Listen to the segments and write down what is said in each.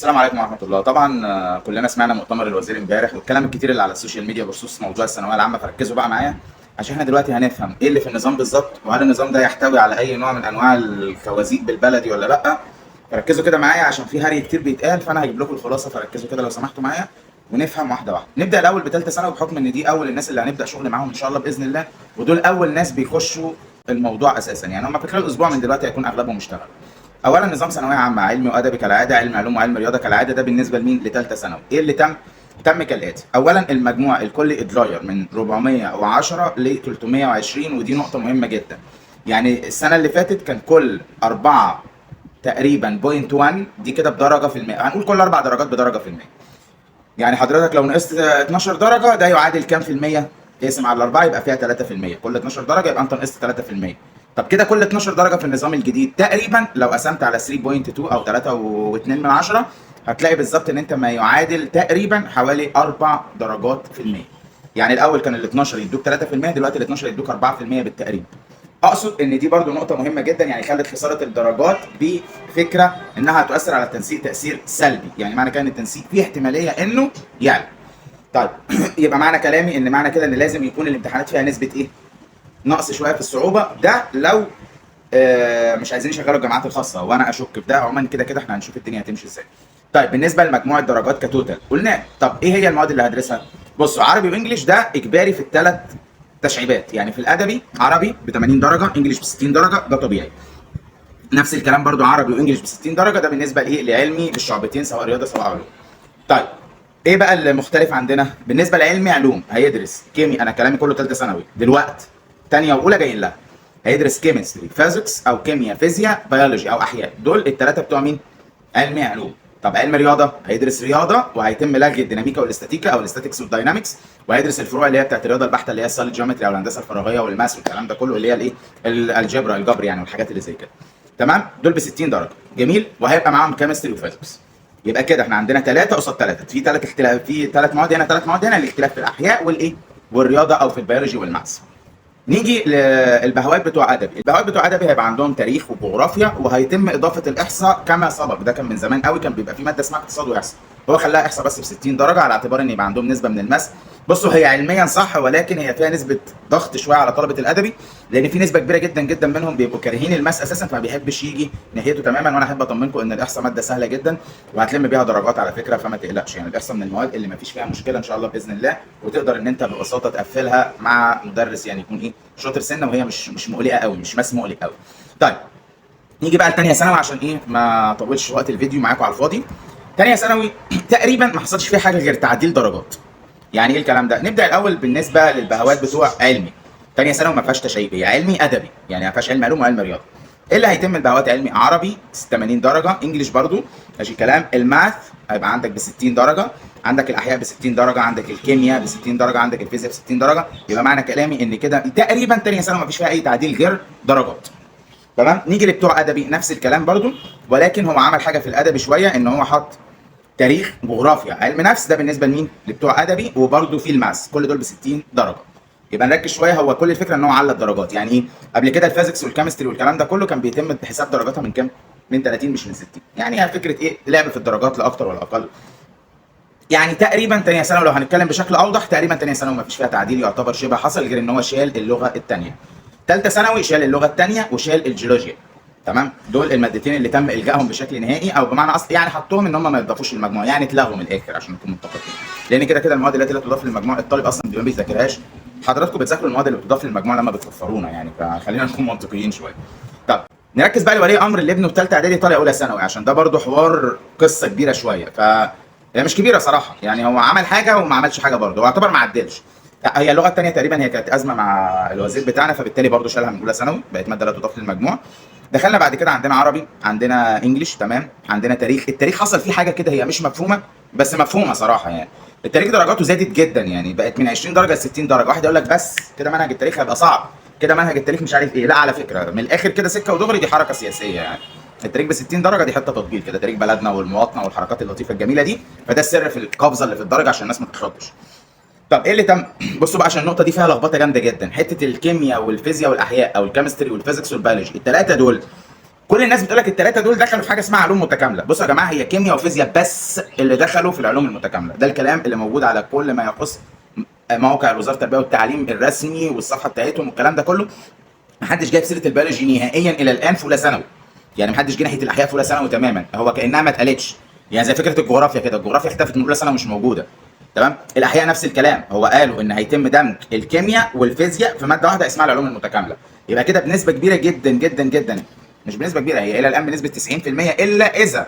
السلام عليكم ورحمة الله. طبعا كلنا سمعنا مؤتمر الوزير امبارح والكلام الكتير اللي على السوشيال ميديا بخصوص موضوع الثانوية العامة، فركزوا بقى معايا عشان احنا دلوقتي هنفهم ايه اللي في النظام بالظبط، وهل النظام ده يحتوي على اي نوع من انواع الخوازيق بالبلدي ولا لا. فركزوا كده معايا عشان في هري كتير بيتقال، فانا هجيب لكم الخلاصة، فركزوا كده لو سمحتوا معايا ونفهم واحدة واحدة. نبدأ الأول بثالثة ثانوي بحكم إن دي أول الناس اللي هنبدأ شغل معاهم إن شاء الله بإذن الله، ودول أول ناس بيخشوا الموضوع أساسا، يعني هم في خلال أسبوع من دلوقتي هيكون أغلبهم اشتغل. اولا نظام ثانويه عامه، علمي وادبي كالعاده، علم علوم وعلم رياضه كالعاده. ده بالنسبه لمين؟ لثالثه ثانوي. ايه اللي تم كالاتي: اولا المجموع الكلي اتغير من 410 ل 320، ودي نقطه مهمه جدا. يعني السنه اللي فاتت كان كل 4 تقريبا بوينت 1 دي كده بدرجه في المية، هنقول كل 4 درجات بدرجه في المية. يعني حضرتك لو نقصت 12 درجه ده يعادل كام في المية؟ اقسم على 4 يبقى فيها 3%، كل 12 درجه يبقى انت نقصت 3%. طب كده كل 12 درجه في النظام الجديد تقريبا لو قسمت على 3.2 او 3.2 هتلاقي بالظبط ان انت ما يعادل تقريبا حوالي 4 درجات في المية. يعني الاول كان ال 12 يدوك 3%، دلوقتي ال 12 يدوك 4% بالتقريب. اقصد ان دي برضو نقطه مهمه جدا، يعني خلت خساره الدرجات بفكره انها تؤثر على التنسيق تاثير سلبي، يعني معنى كده ان التنسيق فيه احتماليه انه يعلى. طيب يبقى معنى كلامي ان معنى كده ان لازم يكون الامتحانات فيها نسبه ايه؟ نقص شويه في الصعوبه. ده لو مش عايزين يشغلوا الجامعات الخاصه، وانا اشك في ده. عموما كده كده احنا هنشوف الدنيا هتمشي ازاي. طيب بالنسبه لمجموع الدرجات كتوتال قلنا، طب ايه هي المواد اللي هدرسها؟ بصوا، عربي وانجليش ده اجباري في الثلاث تشعيبات. يعني في الادبي عربي ب 80 درجه، انجليش ب 60 درجه، ده طبيعي. نفس الكلام برضو عربي وانجليش ب 60 درجه، ده بالنسبه لايه؟ لعلمي بالشعبتين سواء رياضه سواء علوم. طيب ايه بقى المختلف عندنا؟ بالنسبه لعلمي علوم هيدرس كيمياء، انا كلامي كله ثالثه ثانوي دلوقتي، ثانيه واولى جايين لها. هيدرس كيمستري، فيزيكس او كيمياء، فيزياء، بيولوجي او احياء. دول الثلاثه بتوع مين؟ علمي علوم. طب علم رياضه هيدرس رياضه وهيتم لغي الديناميكا والاستاتيكا او الاستاتيكس والداينامكس، وهيدرس الفروع اللي هي بتاعت الرياضه البحته اللي هي السوليد جيومتري او الهندسه الفراغيه والماس والكلام ده كله، اللي هي الايه؟ الجبر، الجبر يعني، والحاجات اللي زي كده. تمام؟ دول ب 60 درجه. جميل. وهيبقى معاهم كيمستري وفيزيكس. يبقى كده احنا عندنا 3 قصاد 3، في 3 اختلاف، في 3 مواد هنا 3 مواد هنا، الاختلاف في الاحياء والايه؟ والرياضه او في البيولوجي والماس. نيجي للبهوات بتوع ادبي. البهوات بتوع ادبي هيبقى عندهم تاريخ وجغرافيا، وهيتم اضافه الاحصاء كما سبق. ده كان من زمان قوي، كان بيبقى في ماده اسمها اقتصاد واحصاء، هو خلاها احصاء بس ب 60 درجه على اعتبار ان يبقى عندهم نسبه من الماس. بصوا، هي علميا صح، ولكن هي فيها نسبه ضغط شويه على طلبه الادبي، لان في نسبه كبيره جدا جدا منهم بيبقوا كارهين الماس اساسا، فما بيحبش يجي ناحيته تماما. وانا احب اطمنكم ان الاحصاء ماده سهله جدا وهتلم بيها درجات على فكره، فما تقلقش. يعني الاحصاء من المواد اللي ما فيش فيها مشكله ان شاء الله باذن الله، وتقدر ان انت ببساطه تقفلها مع مدرس يعني يكون ايه؟ شاطر سنه، وهي مش مقلقه قوي، مش ماس مقلق قوي. طيب نيجي بقى لثانيه ثانوي عشان ايه ما اطولش وقت الفيديو معاكم على الفاضي. ثانيه ثانوي تقريبا ما حصلش فيها حاجه غير تعديل درجات. يعني ايه الكلام ده؟ نبدا الاول بالنسبه للبهوات بتوع علمي. ثانيه ثانوي ما فيهاش تشعيب، هي علمي ادبي، يعني ما فيهاش علم علوم وعلم رياضه. ايه اللي هيتم البهوات؟ علمي عربي 80 درجه، انجليش برضو ماشي كلام، الماث هيبقى عندك ب 60 درجه، عندك الاحياء ب 60 درجه، عندك الكيمياء ب 60 درجه، عندك الفيزياء ب 60 درجه. يبقى معنى كلامي ان كده تقريبا ثانيه ثانوي ما فيش فيها اي تعديل غير درجات. تمام. نيجي لبتوع ادبي نفس الكلام برضو، ولكن هو عمل حاجه في الادبي شويه، ان هو حط تاريخ، جغرافيا، علم نفس. ده بالنسبه لمين؟ لبتوع ادبي، وبرده في الماس، كل دول ب 60 درجه. يبقى نركز شويه، هو كل الفكره ان هو على الدرجات. يعني ايه؟ قبل كده الفيزيكس والكيمستري والكلام ده كله كان بيتم بحساب درجاتها من كام؟ من 30 مش من 60. يعني هي فكره ايه؟ لعب في الدرجات لا اكتر ولا اقل. يعني تقريبا ثانيه ثانوي لو هنتكلم بشكل اوضح، تقريبا ثانيه ثانوي ما فيش فيها تعديل يعتبر شبه حصل، غير ان هو شال اللغه الثانيه. ثالثه ثانوي شال اللغه الثانيه وشال الجيولوجيا. تمام. دول المادتين اللي تم الغائهم بشكل نهائي، او بمعنى اصل يعني حطوهم ان هم ما يضافوش للمجموع، يعني اتلغوا من الاخر عشان نكون متفقين. لان كده كده المواد التي لا تضاف للمجموع الطالب اصلا ما بيذاكرهاش. حضراتكم بتذاكروا المواد اللي بتضاف للمجموع لما بتوفرونا، يعني فخلينا نكون منطقيين شويه. طب نركز بقى لولي امر اللي ابنه في ثالثه اعدادي طالع اولى ثانوي، عشان ده برده حوار قصه كبيره شويه. هي مش كبيره صراحه، يعني هو عمل حاجه وما عملش حاجه برده، هو يعتبر ما عدلش. هي اللغه الثانيه تقريبا هي كانت ازمه مع الوزير بتاعنا، فبالتالي برده شالها من اولى ثانوي، بقت ماده لا تضاف للمجموع. دخلنا بعد كده عندنا عربي، عندنا انجليش، تمام، عندنا تاريخ. التاريخ حصل فيه حاجه كده هي مش مفهومه بس مفهومه صراحه. يعني التاريخ درجاته زادت جدا، يعني بقت من 20 درجه ل 60 درجه. واحد يقول لك بس كده منهج التاريخ هيبقى صعب، كده منهج التاريخ مش عارف ايه. لا على فكره، من الاخر كده سكه ودغري، دي حركه سياسيه. يعني التاريخ ب 60 درجه دي حته تطبيل كده، تاريخ بلدنا والمواطنه والحركات اللطيفه الجميله دي. فده السر في القفزه اللي في الدرجه عشان الناس ما تتخضش. طب ايه اللي تم؟ بصوا بقى، عشان النقطه دي فيها لخبطه جامده جدا. حته الكيمياء والفيزياء والاحياء، او الكيمستري والفيزيكس والبيولوجي، الثلاثه دول كل الناس بتقول لك الثلاثه دول دخلوا في حاجه اسمها علوم متكامله. بصوا يا جماعه، هي كيمياء وفيزياء بس اللي دخلوا في العلوم المتكامله. ده الكلام اللي موجود على كل ما يخص موقع وزاره التربيه والتعليم الرسمي والصفحه بتاعتهم والكلام ده كله. محدش جايب سيره البيولوجي نهائيا الى الان في اولى ثانوي. يعني محدش جه ناحيه الاحياء في اولى ثانوي تماما، هو كانها ما اتقالتش. يعني زي فكره الجغرافيا كده، الجغرافيا اختفت من اولى ثانوي، مش موجوده. تمام. الاحياء نفس الكلام، هو قالوا ان هيتم دمج الكيمياء والفيزياء في ماده واحده اسمها العلوم المتكامله. يبقى كده بنسبه كبيره جدا جدا جدا، مش بنسبه كبيره، هي الى الان بنسبه 90%، الا اذا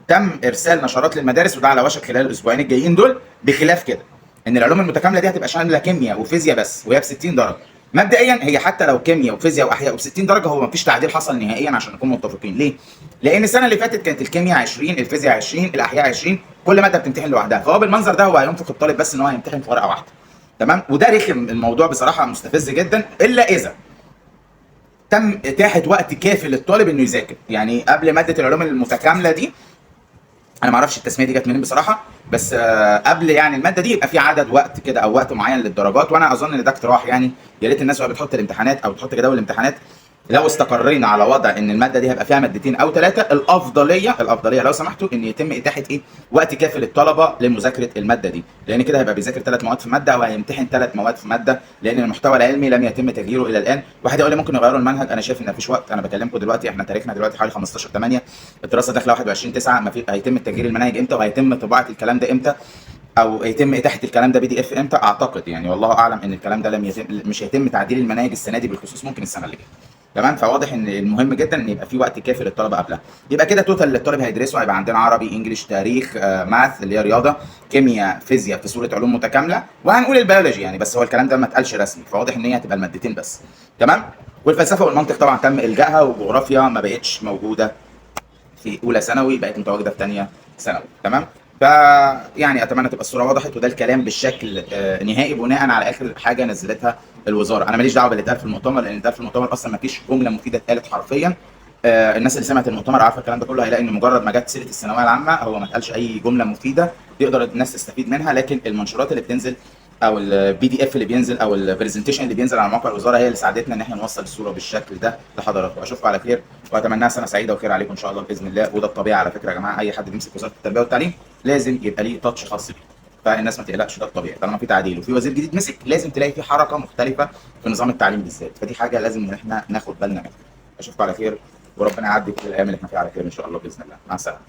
تم ارسال نشرات للمدارس، وده على وشك خلال الاسبوعين الجايين دول. بخلاف كده ان العلوم المتكامله دي هتبقى شامله كيمياء وفيزياء بس، وهي ب 60 درجه. مبدئيا هي حتى لو كيمياء وفيزياء واحياء ب 60 درجه، هو مفيش تعديل حصل نهائيا عشان نكون متفقين. ليه؟ لان السنه اللي فاتت كانت الكيمياء 20، الفيزياء 20، الاحياء 20، كل ماده بتمتحن لوحدها. فهو بالمنظر ده هو هينفق الطالب بس ان هو هيمتحن في ورقه واحده. تمام. وده رخم، الموضوع بصراحه مستفز جدا، الا اذا تم اتاحه وقت كافي للطالب انه يذاكر. يعني قبل ماده العلوم المتكامله دي، انا ما اعرفش التسميه دي جت منين بصراحه، بس قبل يعني الماده دي يبقى في عدد وقت كده او وقت معين للدرجات. وانا اظن ان ده اقتراح، يعني يا ريت الناس وهي بتحط الامتحانات او تحط جداول الامتحانات، لو استقرينا على وضع ان الماده دي هيبقى فيها مادتين او ثلاثه، الافضليه لو سمحتوا ان يتم اتاحه وقت كافي للطلبه لمذاكره الماده دي. لان كده هيبقى بيذاكر 3 مواد في ماده، او هيمتحن 3 مواد في ماده، لان المحتوى العلمي لم يتم تغييره الى الان. واحد يقول لي ممكن يغيروا المنهج، انا شايف ان مفيش وقت. انا بكلمكم دلوقتي، احنا تاريخنا دلوقتي حوالي 15/8، الدراسه داخله 21/9. ما في هيتم تغيير المناهج امتى؟ وهيتم طباعه الكلام ده امتى؟ او يتم اتاحه الكلام ده PDF امتى؟ اعتقد يعني والله اعلم ان الكلام ده مش هيتم تعديل المناهج السنه دي بالخصوص، ممكن السنه اللي جايه. تمام. فواضح ان المهم جدا ان يبقى في وقت كافي للطلبه قبلها. يبقى كده توتال اللي الطالب هيدرسه هيبقى عندنا عربي، انجلش، تاريخ، ماث اللي هي رياضه، كيمياء، فيزياء في صوره علوم متكامله، وهنقول البيولوجي يعني، بس هو الكلام ده ما اتقالش رسمي، فواضح ان هي هتبقى المادتين بس. تمام. والفلسفه والمنطق طبعا تم الغائها، وجغرافيا ما بقتش موجوده في اولى ثانوي، بقت متواجده في ثانيه ثانوي. تمام. ف يعني اتمنى تبقى الصوره وضحت، وده الكلام بالشكل نهائي بناء على اخر حاجه نزلتها الوزاره. انا ماليش دعوه باللي اتقال في المؤتمر، لان اتقال في المؤتمر اصلا ما فيش جمله مفيده اتقالت حرفيا. الناس اللي سمعت المؤتمر عارفه الكلام ده كله، هيلاقي ان مجرد ما جت سيره الثانويه العامه هو ما اتقالش اي جمله مفيده يقدر الناس تستفيد منها. لكن المنشورات اللي بتنزل او PDF اللي بينزل او البرزنتيشن اللي بينزل على موقع الوزاره هي اللي ساعدتنا ان احنا نوصل الصوره بالشكل ده لحضراتكم. اشوفكم على خير، واتمنى سنه سعيده وخير عليكم ان شاء الله باذن الله. وده الطبيعي على فكره يا جماعه، اي حد بيمسك وزاره التربيه والتعليم لازم يبقى ليه تاتش خاص بيه. فالناس ما تقلقش، ده الطبيعي. طالما في تعديل وفي وزير جديد مسك، لازم تلاقي في حركه مختلفه في نظام التعليم بالذات، فدي حاجه لازم ان احنا ناخد بالنا منها. اشوفكم على خير، وربنا يعدي كل الايام اللي احنا فيها على خير ان شاء الله باذن الله. مع السلامه.